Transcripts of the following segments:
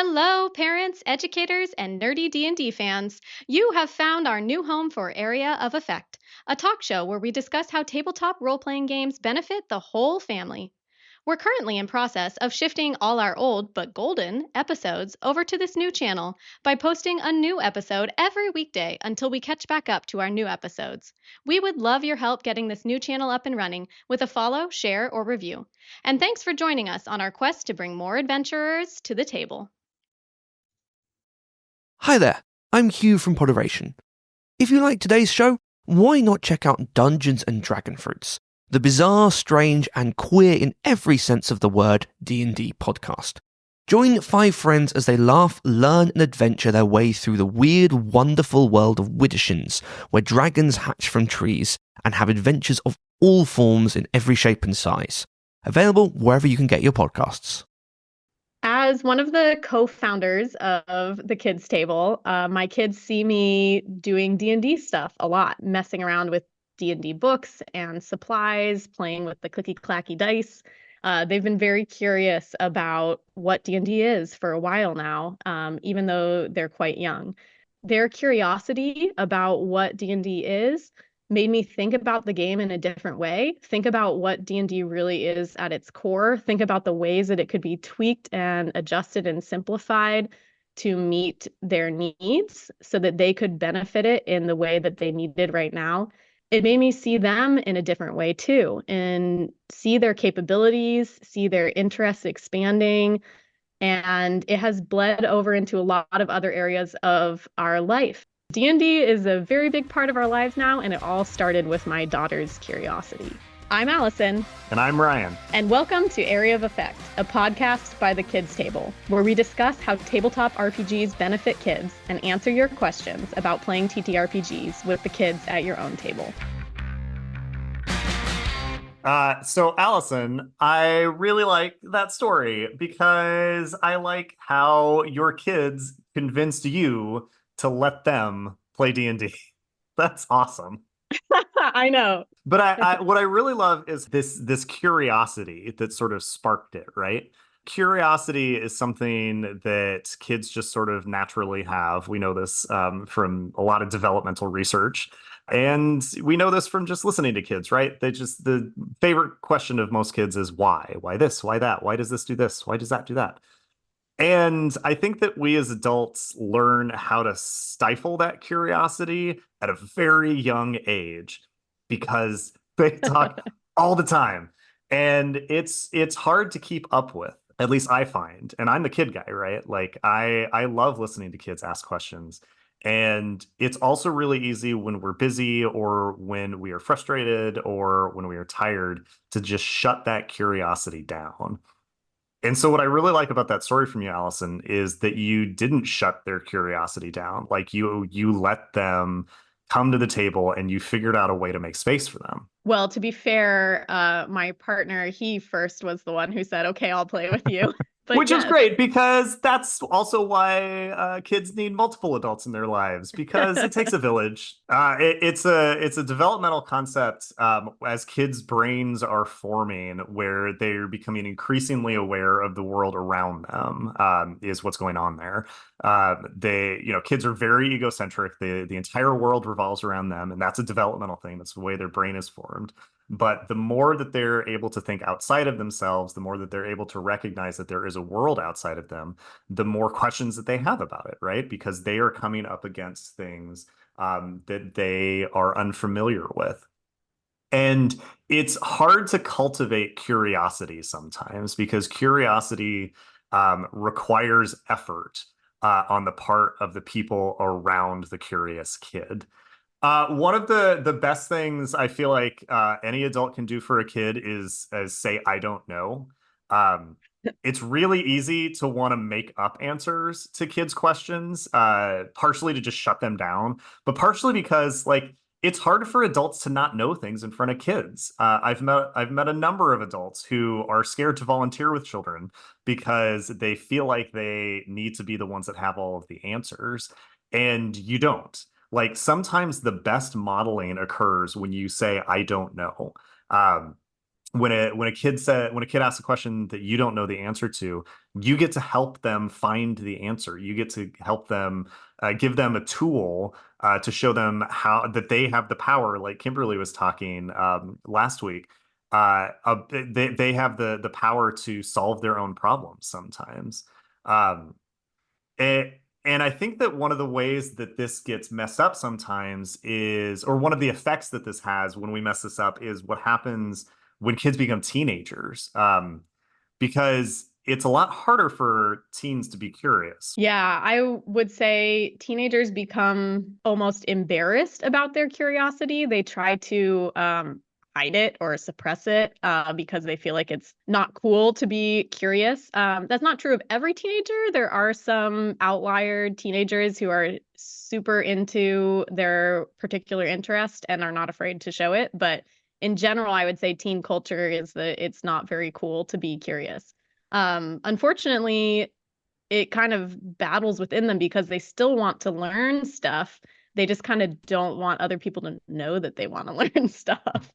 Hello, parents, educators, and nerdy D&D fans. You have found our new home for Area of Effect, a talk show where we discuss how tabletop role-playing games benefit the whole family. We're currently in process of shifting all our old but golden episodes over to this new channel by posting a new episode every weekday until we catch back up to our new episodes. We would love your help getting this new channel up and running with a follow, share, or review. And thanks for joining us on our quest to bring more adventurers to the table. Hi there, I'm Hugh from Poderation. If you like today's show, why not check out Dungeons and Dragonfruits, the bizarre, strange, and queer in every sense of the word D&D podcast. Join 5 friends as they laugh, learn, and adventure their way through the weird, wonderful world of Widdershins, where dragons hatch from trees and have adventures of all forms in every shape and size. Available wherever you can get your podcasts. As one of the co-founders of the Kids Table, my kids see me doing D&D stuff a lot, messing around with D&D books and supplies, playing with the clicky-clacky dice. They've been very curious about what D&D is for a while now, even though they're quite young. Their curiosity about what D&D is made me think about the game in a different way, think about what D&D really is at its core, think about the ways that it could be tweaked and adjusted and simplified to meet their needs so that they could benefit it in the way that they needed right now. It made me see them in a different way too, and see their capabilities, see their interests expanding, and it has bled over into a lot of other areas of our life. D&D is a very big part of our lives now, and it all started with my daughter's curiosity. I'm Allison. And I'm Ryan. And welcome to Area of Effect, a podcast by the Kids Table, where we discuss how tabletop RPGs benefit kids and answer your questions about playing TTRPGs with the kids at your own table. So Allison, I really like that story because I like how your kids convinced you to let them play D&D. That's awesome. I know. But I what I really love is this curiosity that sort of sparked it, right? Curiosity is something that kids just sort of naturally have. We know this from a lot of developmental research. And we know this from just listening to kids, right? The favorite question of most kids is why? Why this? Why that? Why does this do this? Why does that do that? And I think that we as adults learn how to stifle that curiosity at a very young age because they talk all the time. And it's hard to keep up with. At least I find. And I'm the kid guy, right? Like I love listening to kids ask questions. And it's also really easy when we're busy or when we are frustrated or when we are tired to just shut that curiosity down. And so what I really like about that story from you, Allison, is that you didn't shut their curiosity down. Like you let them come to the table and you figured out a way to make space for them. Well, to be fair, my partner, he first was the one who said, okay, I'll play with you. But Which yes. is great because that's also why kids need multiple adults in their lives because it takes a village. It's a developmental concept as kids' brains are forming, where they're becoming increasingly aware of the world around them. Is what's going on there. Kids are very egocentric. The entire world revolves around them, and that's a developmental thing. That's the way their brain is formed. But the more that they're able to think outside of themselves, the more that they're able to recognize that there is a world outside of them, the more questions that they have about it, right? Because they are coming up against things that they are unfamiliar with. And it's hard to cultivate curiosity sometimes because curiosity requires effort on the part of the people around the curious kid. One of the best things I feel like any adult can do for a kid is say, I don't know. It's really easy to want to make up answers to kids' questions, partially to just shut them down, but partially because like it's hard for adults to not know things in front of kids. I've met a number of adults who are scared to volunteer with children because they feel like they need to be the ones that have all of the answers, and you don't. Like sometimes the best modeling occurs when you say, I don't know. when a kid asks a question that you don't know the answer to, you get to help them find the answer. You get to help them, give them a tool to show them how that they have the power, like Kimberly was talking last week. They have the power to solve their own problems sometimes. Um, and I think that one of the ways that this gets messed up sometimes is, or one of the effects that this has when we mess this up, is what happens when kids become teenagers. Because it's a lot harder for teens to be curious. Yeah, I would say teenagers become almost embarrassed about their curiosity. They try to hide it or suppress it because they feel like it's not cool to be curious. That's not true of every teenager. There are some outlier teenagers who are super into their particular interest and are not afraid to show it. But in general, I would say teen culture is that it's not very cool to be curious. Unfortunately, it kind of battles within them because they still want to learn stuff. They just kind of don't want other people to know that they want to learn stuff.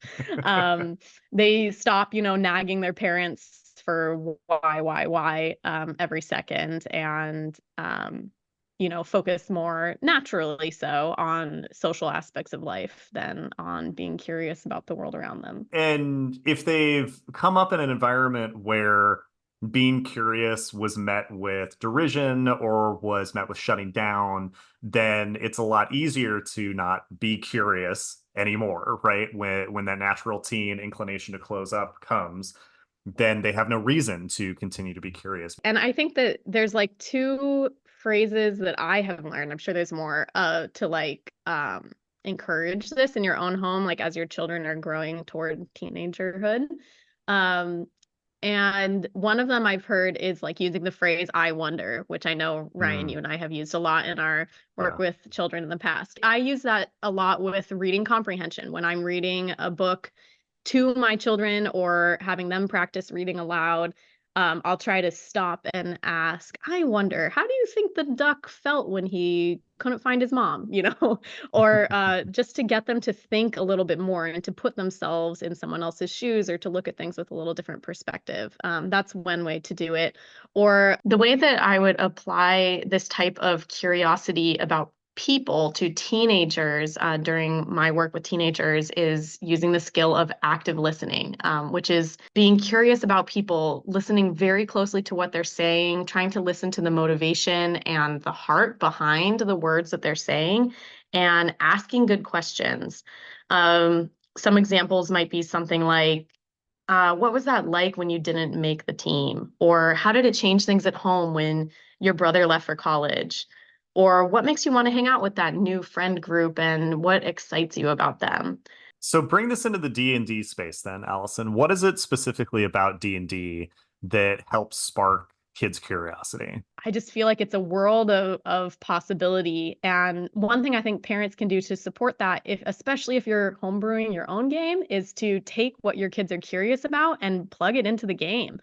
They stop, nagging their parents for why, every second and, focus more naturally so on social aspects of life than on being curious about the world around them. And if they've come up in an environment where being curious was met with derision or was met with shutting down, then it's a lot easier to not be curious anymore, right? When that natural teen inclination to close up comes, then they have no reason to continue to be curious. And I think that there's like two phrases that I have learned. I'm sure there's more to like encourage this in your own home, like as your children are growing toward teenagerhood. Um, and one of them I've heard is like using the phrase "I wonder," which I know Ryan, Mm, you and I have used a lot in our work yeah. with children in the past. I use that a lot with reading comprehension when I'm reading a book to my children or having them practice reading aloud. I'll try to stop and ask, I wonder, how do you think the duck felt when he couldn't find his mom, or just to get them to think a little bit more and to put themselves in someone else's shoes or to look at things with a little different perspective. That's one way to do it. Or the way that I would apply this type of curiosity about people to teenagers during my work with teenagers is using the skill of active listening, which is being curious about people, listening very closely to what they're saying, trying to listen to the motivation and the heart behind the words that they're saying, and asking good questions. Some examples might be something like, what was that like when you didn't make the team? Or how did it change things at home when your brother left for college? Or what makes you want to hang out with that new friend group and what excites you about them? So bring this into the D&D space then, Allison. What is it specifically about D&D that helps spark kids' curiosity? I just feel like it's a world of possibility. And one thing I think parents can do to support that, especially if you're homebrewing your own game, is to take what your kids are curious about and plug it into the game.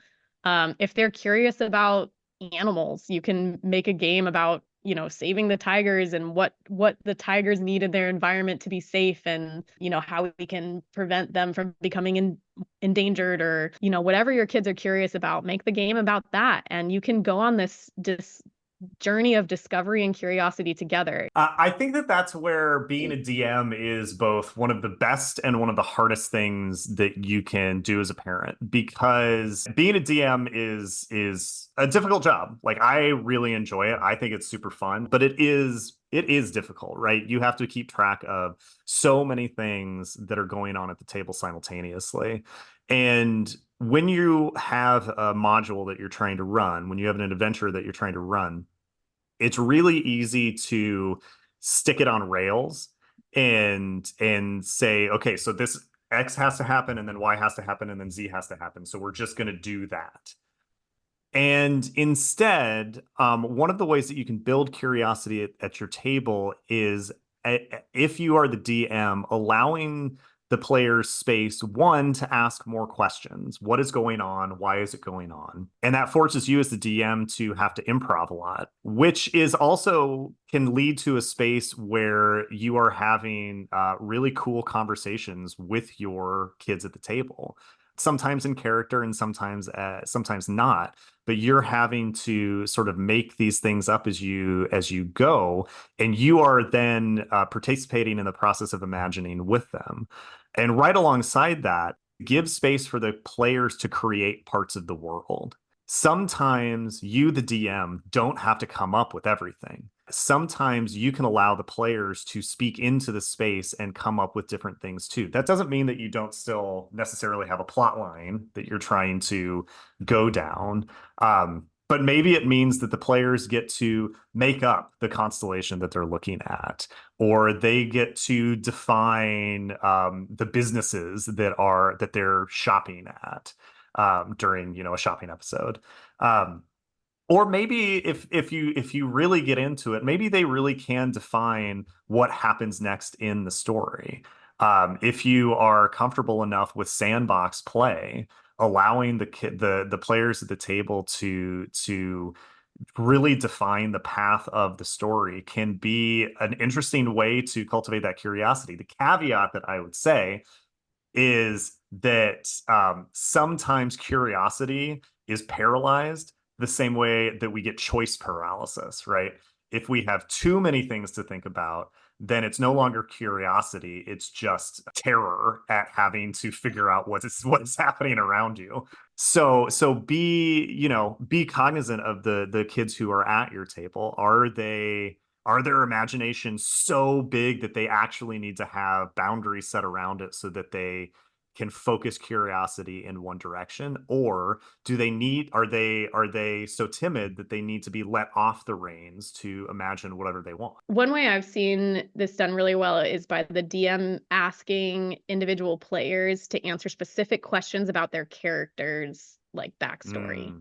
If they're curious about animals, you can make a game about, saving the tigers and what the tigers need in their environment to be safe and, how we can prevent them from becoming endangered or, whatever your kids are curious about, make the game about that. And you can go on this journey of discovery and curiosity together. I think that that's where being a DM is both one of the best and one of the hardest things that you can do as a parent, because being a DM is a difficult job. Like, I really enjoy it. I think it's super fun, but it is difficult, right? You have to keep track of so many things that are going on at the table simultaneously. And when you have a module that you're trying to run, when you have an adventure that you're trying to run, it's really easy to stick it on rails and say, okay, so this X has to happen and then Y has to happen and then Z has to happen. So we're just going to do that. And instead, one of the ways that you can build curiosity at your table is, if you are the DM, allowing the players space, one, to ask more questions. What is going on? Why is it going on? And that forces you as the DM to have to improv a lot, which is also can lead to a space where you are having really cool conversations with your kids at the table. sometimes in character and sometimes not. But you're having to sort of make these things up as you go, and you are then participating in the process of imagining with them. And right alongside that, give space for the players to create parts of the world. Sometimes you, the DM, don't have to come up with everything. Sometimes you can allow the players to speak into the space and come up with different things too. That doesn't mean that you don't still necessarily have a plot line that you're trying to go down. But maybe it means that the players get to make up the constellation that they're looking at, or they get to define the businesses that they're shopping at during, a shopping episode. Or maybe if you really get into it, maybe they really can define what happens next in the story. If you are comfortable enough with sandbox play, allowing the players at the table to really define the path of the story can be an interesting way to cultivate that curiosity. The caveat that I would say is that sometimes curiosity is paralyzed the same way that we get choice paralysis, right? If we have too many things to think about, then it's no longer curiosity, it's just terror at having to figure out what is happening around you. So be cognizant of the kids who are at your table. Are their imaginations so big that they actually need to have boundaries set around it so that they can focus curiosity in one direction? Or are they so timid that they need to be let off the reins to imagine whatever they want? One way I've seen this done really well is by the DM asking individual players to answer specific questions about their characters, like backstory.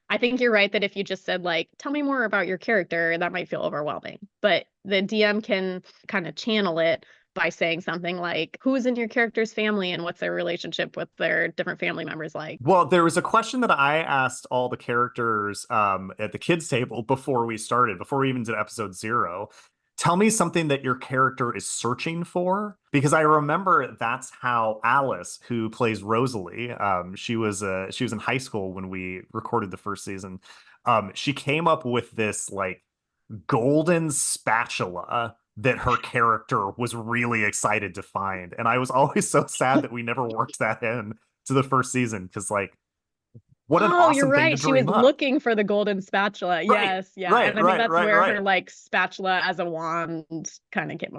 I think you're right that if you just said, like, tell me more about your character, that might feel overwhelming. But the DM can kind of channel it by saying something like, who's in your character's family and what's their relationship with their different family members like? Well, there was a question that I asked all the characters at the kids' table before we even did episode 0. Tell me something that your character is searching for, because I remember that's how Alice, who plays Rosalie, she was in high school when we recorded the first season. She came up with this like golden spatula that her character was really excited to find, and I was always so sad that we never worked that in to the first season, because like, what an Oh, you're awesome thing to right. She was dream up. looking for the golden spatula. Right, Yes, yeah. right, And I think right, that's right, where her right. like spatula as a wand kind of Yep,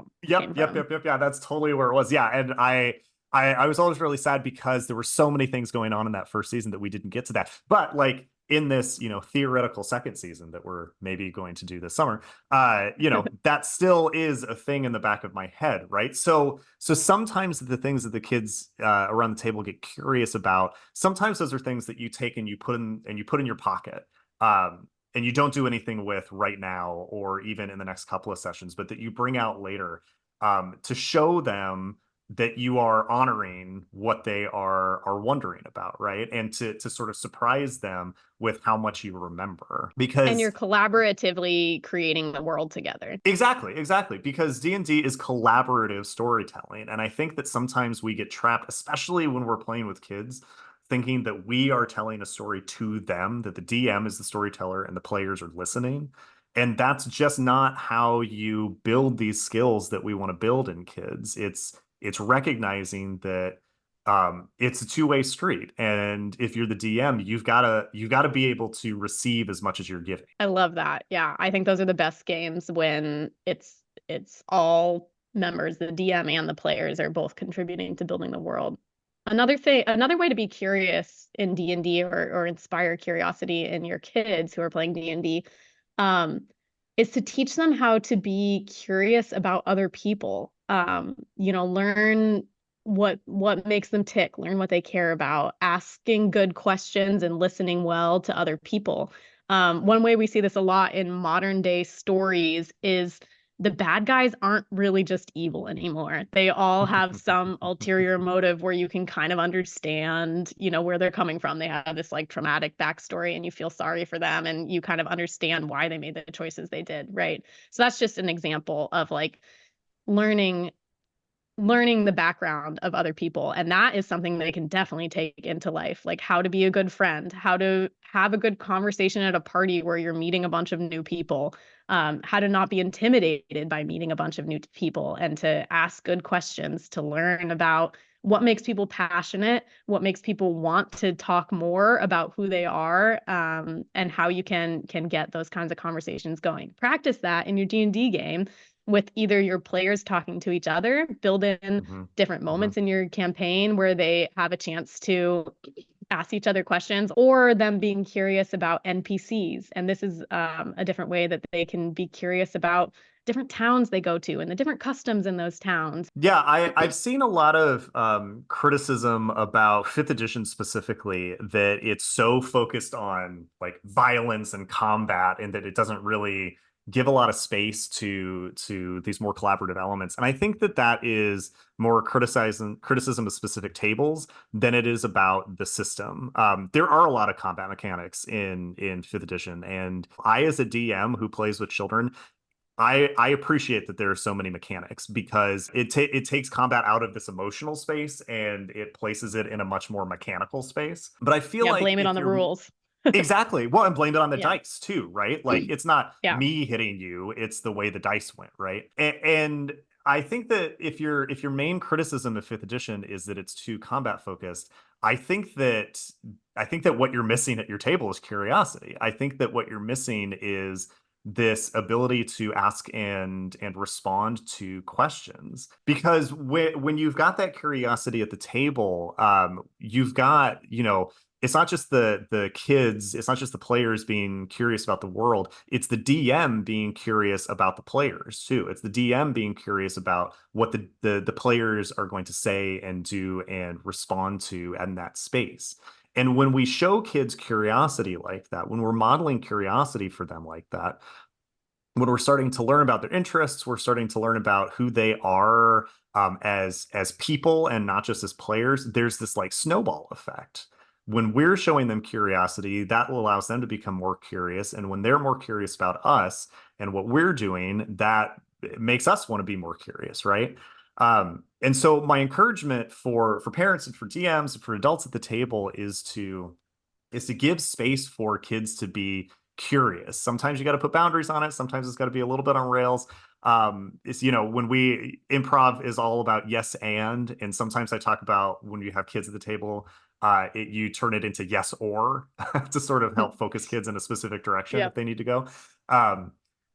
came yep, from. yep, yep. Yeah, that's totally where it was. Yeah, and I was always really sad because there were so many things going on in that first season that we didn't get to that. But like in this, theoretical second season that we're maybe going to do this summer, that still is a thing in the back of my head, right? So sometimes the things that the kids around the table get curious about, sometimes those are things that you take and you put in your pocket. And you don't do anything with right now or even in the next couple of sessions, but that you bring out later to show them that you are honoring what they are wondering about, right? And to sort of surprise them with how much you remember. And Because you're collaboratively creating the world together. exactly, because D&D is collaborative storytelling, and I think that sometimes we get trapped, especially when we're playing with kids, thinking that we are telling a story to them, that the DM is the storyteller and the players are listening. And that's just not how you build these skills that we want to build in kids. It's recognizing that it's a two-way street, and if you're the DM, you've got to be able to receive as much as you're giving. I love that. Yeah, I think those are the best games when it's all members, the DM and the players are both contributing to building the world. Another way to be curious in D&D or inspire curiosity in your kids who are playing D&D, is to teach them how to be curious about other people. Learn what makes them tick, learn what they care about, asking good questions and listening well to other people. One way we see this a lot in modern day stories is the bad guys aren't really just evil anymore. They all have some ulterior motive where you can kind of understand, where they're coming from. They have this like traumatic backstory and you feel sorry for them and you kind of understand why they made the choices they did, right? So that's just an example of like learning learning the background of other people. And that is something they can definitely take into life, like how to be a good friend, how to have a good conversation at a party where you're meeting a bunch of new people, how to not be intimidated by meeting a bunch of new people and to ask good questions, to learn about what makes people passionate, what makes people want to talk more about who they are, and how you can get those kinds of conversations going. Practice that in your D&D game with either your players talking to each other, build in Hmm. different Hmm. moments in your campaign where they have a chance to ask each other questions, or them being curious about NPCs. And this is a different way that they can be curious about different towns they go to and the different customs in those towns. Yeah, I've seen a lot of criticism about fifth edition specifically that it's so focused on like violence and combat and that it doesn't really give a lot of space to these more collaborative elements. And I think that that is more criticism of specific tables than it is about the system. There are a lot of combat mechanics in fifth edition, and I, as a DM who plays with children, I appreciate that there are so many mechanics because it takes combat out of this emotional space and it places it in a much more mechanical space. But I feel Yeah, like blame it on if the you're rules. exactly, well, and blame it on the Yeah. dice too, right? Like it's not Yeah. me hitting you, it's the way the dice went, right? And I think that if your main criticism of fifth edition is that it's too combat focused, I think that I think that what you're missing at your table is curiosity. I think that what you're missing is this ability to ask and respond to questions, because when you've got that curiosity at the table, you've got, it's not just the kids, it's not just the players being curious about the world, it's the DM being curious about the players too. It's the DM being curious about what the players are going to say and do and respond to in that space. And when we show kids curiosity like that, when we're modeling curiosity for them like that, when we're starting to learn about their interests, we're starting to learn about who they are, as people and not just as players. There's this like snowball effect. When we're showing them curiosity, that allows them to become more curious, and when they're more curious about us and what we're doing, that makes us want to be more curious, right? And so my encouragement for parents and for DMs and for adults at the table is to give space for kids to be curious. Sometimes you got to put boundaries on it. Sometimes it's got to be a little bit on rails. It's, when we improv is all about yes and sometimes I talk about when you have kids at the table, you turn it into yes or to sort of help focus kids in a specific direction if Yep. they need to go. Um,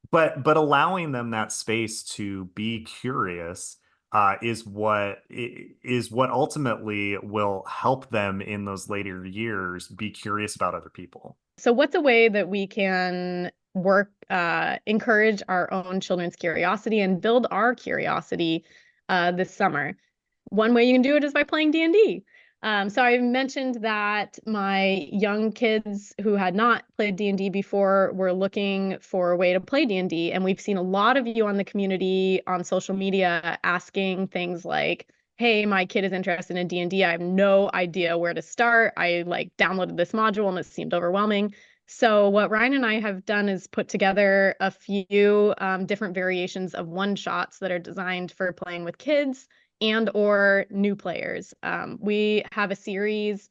but allowing them that space to be curious is what ultimately will help them in those later years be curious about other people. So what's a way that we can encourage our own children's curiosity and build our curiosity this summer? One way you can do it is by playing D&D. So I mentioned that my young kids who had not played D&D before were looking for a way to play D&D, and we've seen a lot of you on the community on social media asking things like, hey, my kid is interested in D&D. I have no idea where to start. I like downloaded this module and it seemed overwhelming. So what Ryan and I have done is put together a few different variations of one-shots that are designed for playing with kids and or new players. We have a series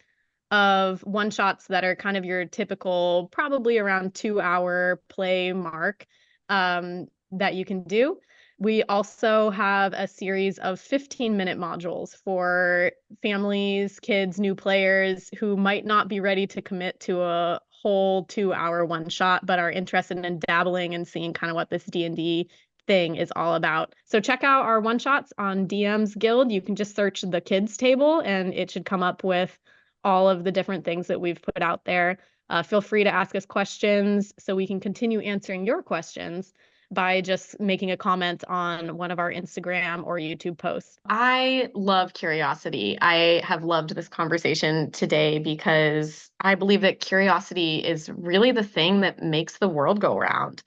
of one-shots that are kind of your typical, probably around 2-hour play mark, that you can do. We also have a series of 15-minute modules for families, kids, new players who might not be ready to commit to a whole 2-hour one shot, but are interested in dabbling and seeing kind of what this D&D thing is all about. So check out our one shots on DM's Guild. You can just search the kids table and it should come up with all of the different things that we've put out there. Feel free to ask us questions so we can continue answering your questions by just making a comment on one of our Instagram or YouTube posts. I love curiosity. I have loved this conversation today because I believe that curiosity is really the thing that makes the world go round.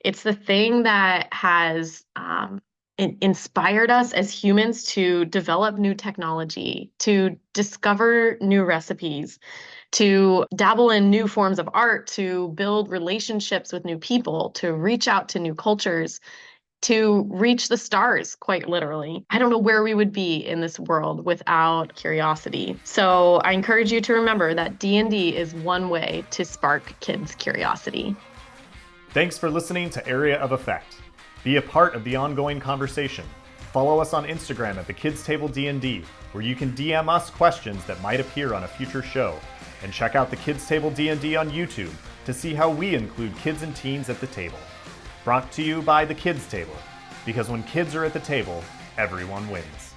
It's the thing that has inspired us as humans to develop new technology, to discover new recipes, to dabble in new forms of art, to build relationships with new people, to reach out to new cultures. to reach the stars, quite literally. I don't know where we would be in this world without curiosity. So I encourage you to remember that D&D is one way to spark kids' curiosity. Thanks for listening to Area of Effect. Be a part of the ongoing conversation. Follow us on Instagram at the Kids Table D&D, where you can DM us questions that might appear on a future show. And check out the Kids Table D&D on YouTube to see how we include kids and teens at the table. Brought to you by the Kids Table, because when kids are at the table, everyone wins.